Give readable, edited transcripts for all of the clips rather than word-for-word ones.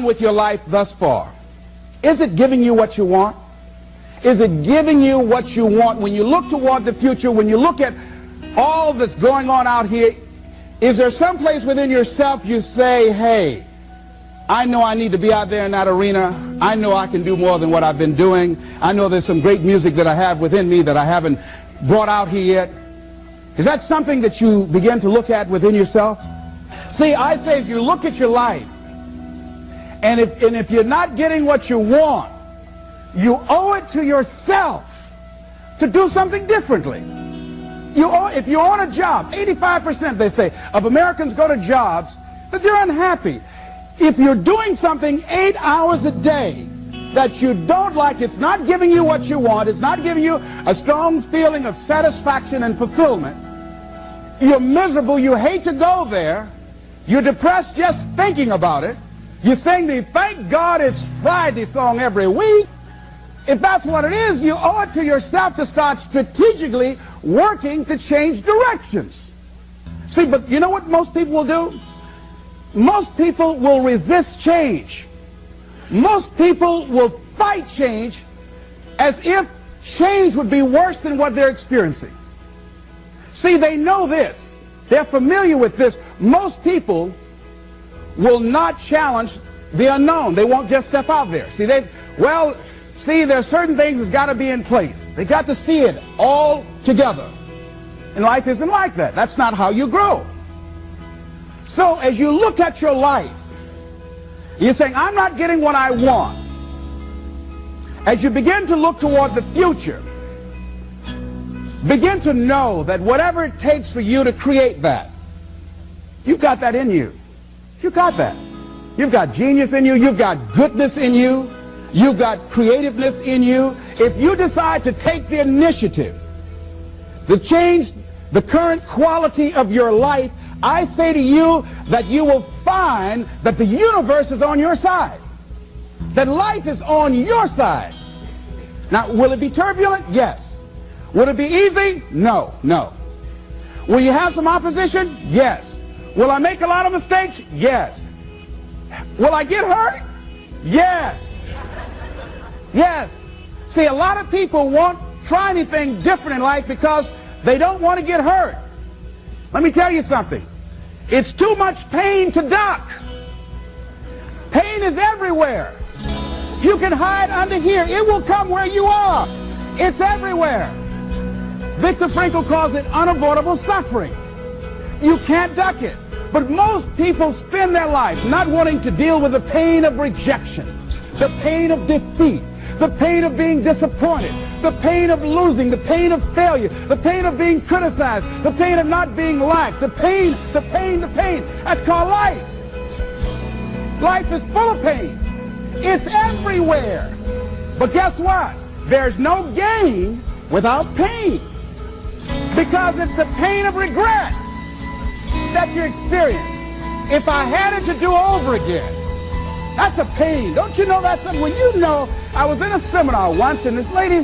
with your life thus far? Is it giving you what you want? Is it giving you what you want? When you look toward the future, when you look at all that's going on out here, is there some place within yourself you say, hey, I know I need to be out there in that arena. I know I can do more than what I've been doing. I know there's some great music that I have within me that I haven't brought out here yet. Is that something that you begin to look at within yourself? See, I say if you look at your life, and if you're not getting what you want, you owe it to yourself to do something differently. If you're on a job, 85% they say of Americans go to jobs that they're unhappy. If you're doing something 8 hours a day that you don't like, it's not giving you what you want, it's not giving you a strong feeling of satisfaction and fulfillment, you're miserable, you hate to go there, you're depressed just thinking about it, you sing the "Thank God It's Friday" song every week. If that's what it is, you owe it to yourself to start strategically working to change directions. See, but you know what most people will do? Most people will resist change. Most people will fight change as if change would be worse than what they're experiencing. See, they know this. They're familiar with this. Most people will not challenge the unknown. They won't just step out there. See, there's certain things that's got to be in place. They got to see it all together. And life isn't like that. That's not how you grow. So as you look at your life, you're saying, I'm not getting what I want. As you begin to look toward the future, begin to know that whatever it takes for you to create that, you've got that in you. You've got that. You've got genius in you. You've got goodness in you. You've got creativeness in you. If you decide to take the initiative to change the current quality of your life, I say to you that you will find that the universe is on your side, that life is on your side. Now, will it be turbulent? Yes. Will it be easy? No, no. Will you have some opposition? Yes. Will I make a lot of mistakes? Yes. Will I get hurt? Yes. Yes. See, a lot of people won't try anything different in life because they don't want to get hurt. Let me tell you something. It's too much pain to duck. Pain is everywhere. You can hide under here. It will come where you are. It's everywhere. Viktor Frankl calls it unavoidable suffering. You can't duck it. But most people spend their life not wanting to deal with the pain of rejection, the pain of defeat, the pain of being disappointed, the pain of losing, the pain of failure, the pain of being criticized, the pain of not being liked, the pain. That's called life. Life is full of pain. It's everywhere. But guess what? There's no gain without pain. Because it's the pain of regret that you experience. If I had it to do over again, that's a pain. Don't you know that's something? When you know, I was in a seminar once and this lady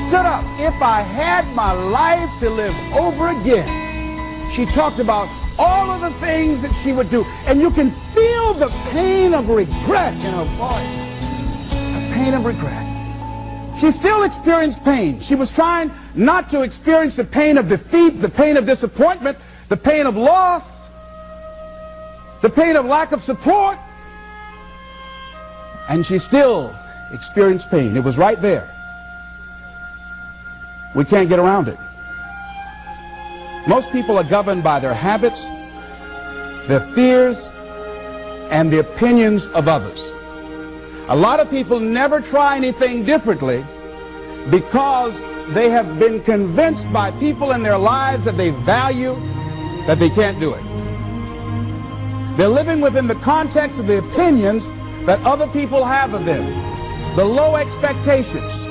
stood up. If I had my life to live over again, she talked about all of the things that she would do. And you can feel the pain of regret in her voice. The pain of regret. She still experienced pain. She was trying not to experience the pain of defeat, the pain of disappointment, the pain of loss, the pain of lack of support, and she still experienced pain. It was right there. We can't get around it. Most people are governed by their habits, their fears, and the opinions of others. A lot of people never try anything differently because they have been convinced by people in their lives that they value that they can't do it. They're living within the context of the opinions that other people have of them, the low expectations.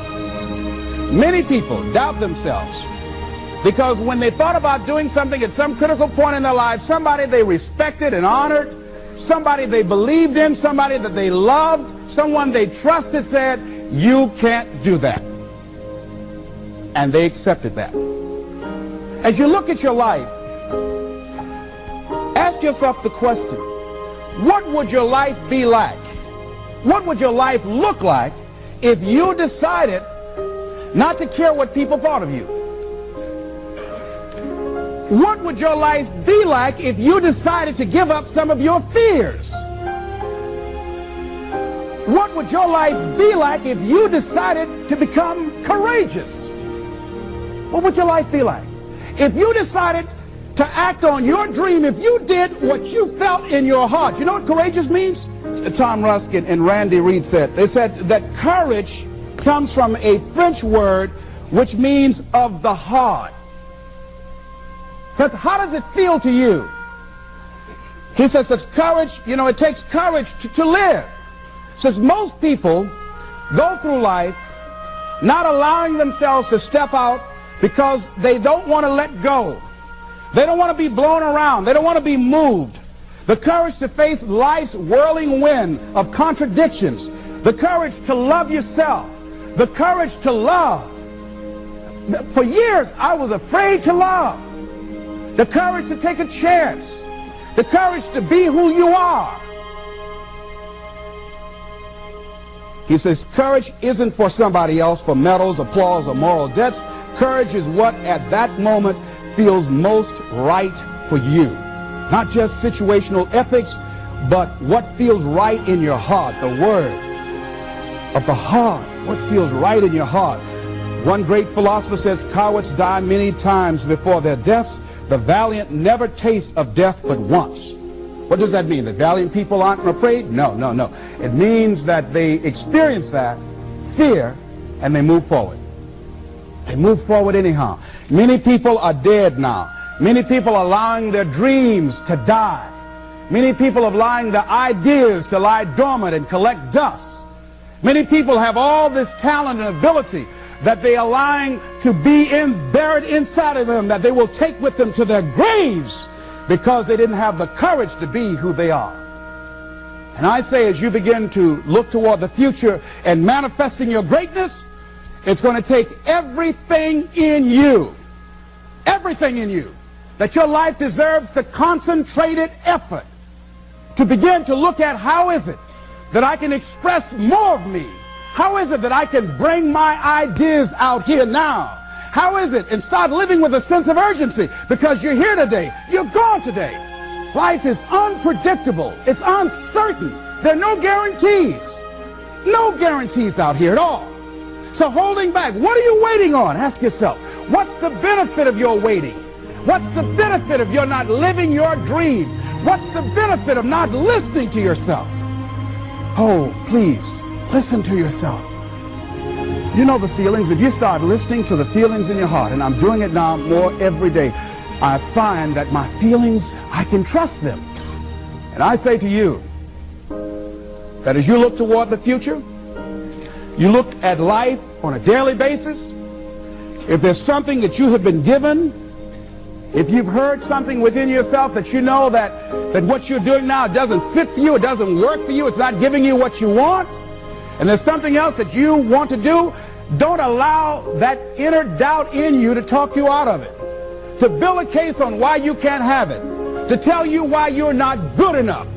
Many people doubt themselves because when they thought about doing something at some critical point in their lives, somebody they respected and honored, somebody they believed in, somebody that they loved, someone they trusted said, you can't do that. And they accepted that. As you look at your life, ask yourself the question, what would your life be like What would your life look like if you decided not to care what people thought of you? What would your life be like if you decided to give up some of your fears? What would your life be like if you decided to become courageous? What would your life be like? If you decided to act on your dream, if you did what you felt in your heart. You know what courageous means? Tom Rusk and Randy Reed said, they said that courage comes from a French word which means of the heart. But how does it feel to you? He says that courage, you know, it takes courage to live. Says most people go through life not allowing themselves to step out because they don't want to let go. They don't want to be blown around. They don't want to be moved. The courage to face life's whirling wind of contradictions. The courage to love yourself. The courage to love. For years, I was afraid to love. The courage to take a chance. The courage to be who you are. He says courage isn't for somebody else, for medals, applause, or moral debts. Courage is what at that moment feels most right for you. Not just situational ethics, but what feels right in your heart. The word of the heart. What feels right in your heart. One great philosopher says, cowards die many times before their deaths. The valiant never taste of death but once. What does that mean? That valiant people aren't afraid? No, no, no. It means that they experience that fear and they move forward. They move forward anyhow. Many people are dead now. Many people are allowing their dreams to die. Many people are allowing their ideas to lie dormant and collect dust. Many people have all this talent and ability that they are allowing to be buried inside of them, that they will take with them to their graves because they didn't have the courage to be who they are. And I say, as you begin to look toward the future and manifesting your greatness, it's going to take everything in you, that your life deserves the concentrated effort to begin to look at how is it that I can express more of me? How is it that I can bring my ideas out here now? How is it? And start living with a sense of urgency, because you're here today, you're gone today. Life is unpredictable. It's uncertain. There are no guarantees. No guarantees out here at all. So holding back, what are you waiting on? Ask yourself, what's the benefit of your waiting? What's the benefit of your not living your dream? What's the benefit of not listening to yourself? Oh, please, listen to yourself. You know the feelings. If you start listening to the feelings in your heart, and I'm doing it now more every day, I find that my feelings, I can trust them. And I say to you that as you look toward the future, you look at life on a daily basis, if there's something that you have been given, if you've heard something within yourself that you know that what you're doing now doesn't fit for you, it doesn't work for you, it's not giving you what you want, and there's something else that you want to do, don't allow that inner doubt in you to talk you out of it, to build a case on why you can't have it, to tell you why you're not good enough.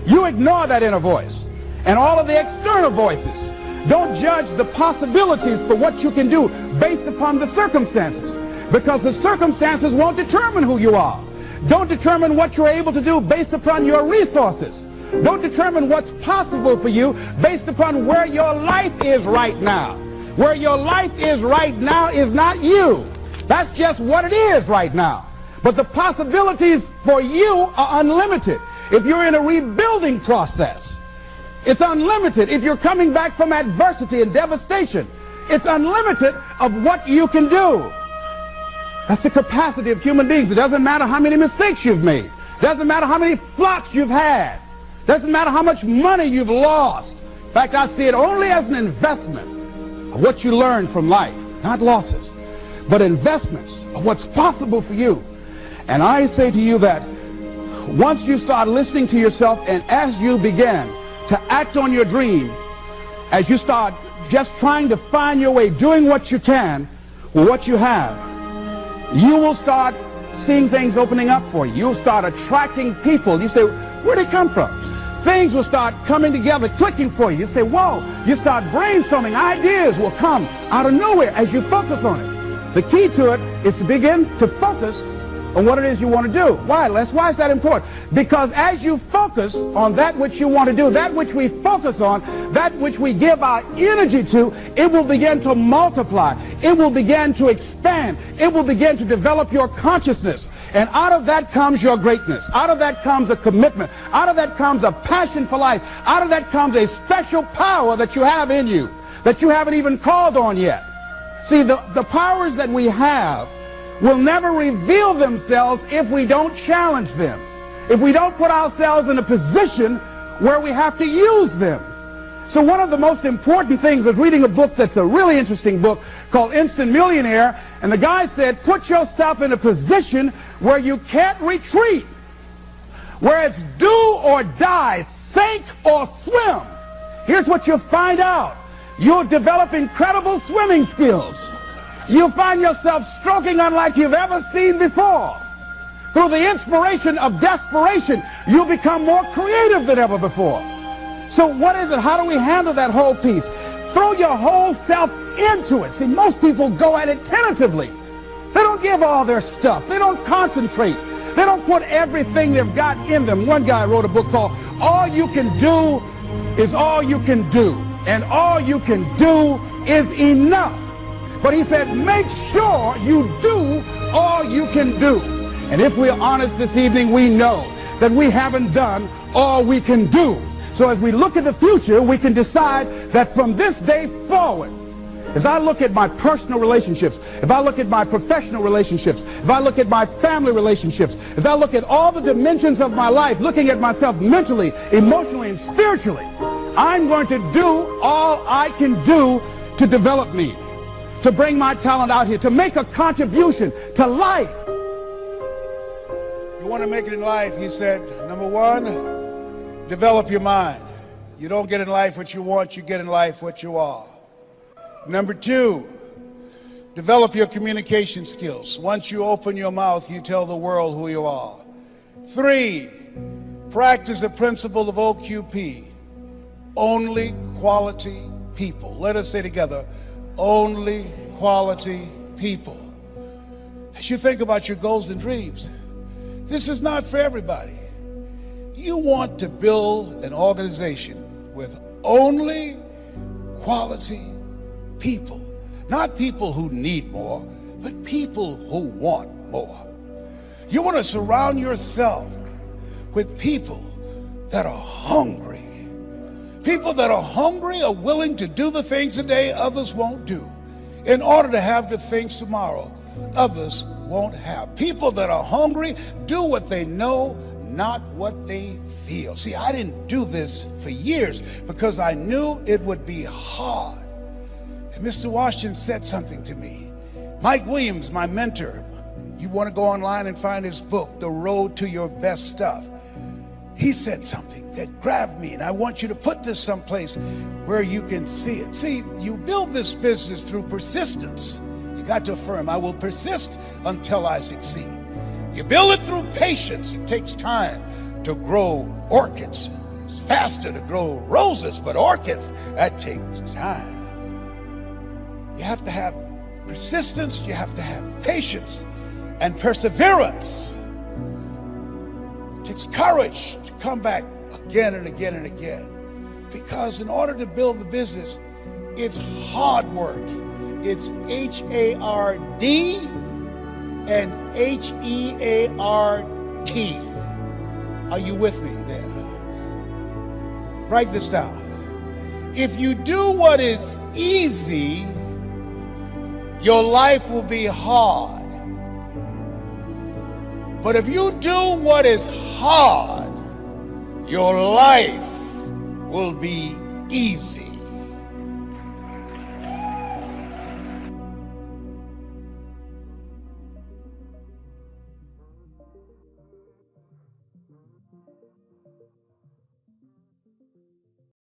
You ignore that inner voice and all of the external voices. Don't judge the possibilities for what you can do based upon the circumstances, because the circumstances won't determine who you are. Don't determine what you're able to do based upon your resources. Don't determine what's possible for you based upon where your life is right now. Where your life is right now is not you. That's just what it is right now. But the possibilities for you are unlimited. If you're in a rebuilding process, it's unlimited. If you're coming back from adversity and devastation, it's unlimited of what you can do. That's the capacity of human beings. It doesn't matter how many mistakes you've made. It doesn't matter how many flops you've had. It doesn't matter how much money you've lost. In fact, I see it only as an investment of what you learn from life. Not losses, but investments of what's possible for you. And I say to you that once you start listening to yourself, and as you begin to act on your dream, as you start just trying to find your way, doing what you can with what you have, you will start seeing things opening up for you. You'll start attracting people. You say, where'd they come from? things will start coming together, clicking for you. You say, whoa, you start brainstorming. Ideas will come out of nowhere as you focus on it. The key to it is to begin to focus on what it is you want to do. Why, Les? Why is that important? Because as you focus on that which you want to do, that which we focus on, that which we give our energy to, it will begin to multiply. It will begin to expand. It will begin to develop your consciousness. And out of that comes your greatness. Out of that comes a commitment. Out of that comes a passion for life. Out of that comes a special power that you have in you that you haven't even called on yet. See, the powers that we have will never reveal themselves if we don't challenge them, if we don't put ourselves in a position where we have to use them. So one of the most important things is reading a book that's a really interesting book called Instant Millionaire, and the guy said, put yourself in a position where you can't retreat, where it's do or die, sink or swim. Here's what you'll find out. You'll develop incredible swimming skills. You'll find yourself stroking unlike you've ever seen before. Through the inspiration of desperation, you'll become more creative than ever before. So what is it? How do we handle that whole piece? Throw your whole self into it. See, most people go at it tentatively. They don't give all their stuff. They don't concentrate. They don't put everything they've got in them. One guy wrote a book called All You Can Do Is All You Can Do. And all you can do is enough. But he said, make sure you do all you can do. And if we're honest this evening, we know that we haven't done all we can do. So as we look at the future, we can decide that from this day forward, as I look at my personal relationships, if I look at my professional relationships, if I look at my family relationships, if I look at all the dimensions of my life, looking at myself mentally, emotionally, and spiritually, I'm going to do all I can do to develop me, to bring my talent out here, to make a contribution to life. You want to make it in life, he said, number one, develop your mind. You don't get in life what you want, you get in life what you are. Number two, develop your communication skills. Once you open your mouth, you tell the world who you are. Three, practice the principle of OQP, only quality people. Let us say together, only quality people. As you think about your goals and dreams, this is not for everybody. You want to build an organization with only quality people. Not people who need more, but people who want more. You want to surround yourself with people that are hungry. People that are hungry are willing to do the things today others won't do in order to have the things tomorrow others won't have. People that are hungry do what they know, not what they feel. See, I didn't do this for years because I knew it would be hard. And Mr. Washington said something to me. Mike Williams, my mentor, you want to go online and find his book, The Road to Your Best Stuff. He said something that grabbed me, and I want you to put this someplace where you can see it. See, you build this business through persistence. You got to affirm, I will persist until I succeed. You build it through patience. It takes time to grow orchids. It's faster to grow roses, but orchids, that takes time. You have to have persistence, you have to have patience and perseverance. It takes courage to come back again and again and again. Because in order to build the business, it's hard work. It's H-A-R-D and H-E-A-R-T. Are you with me there? Write this down. If you do what is easy, your life will be hard. But if you do what is hard, your life will be easy.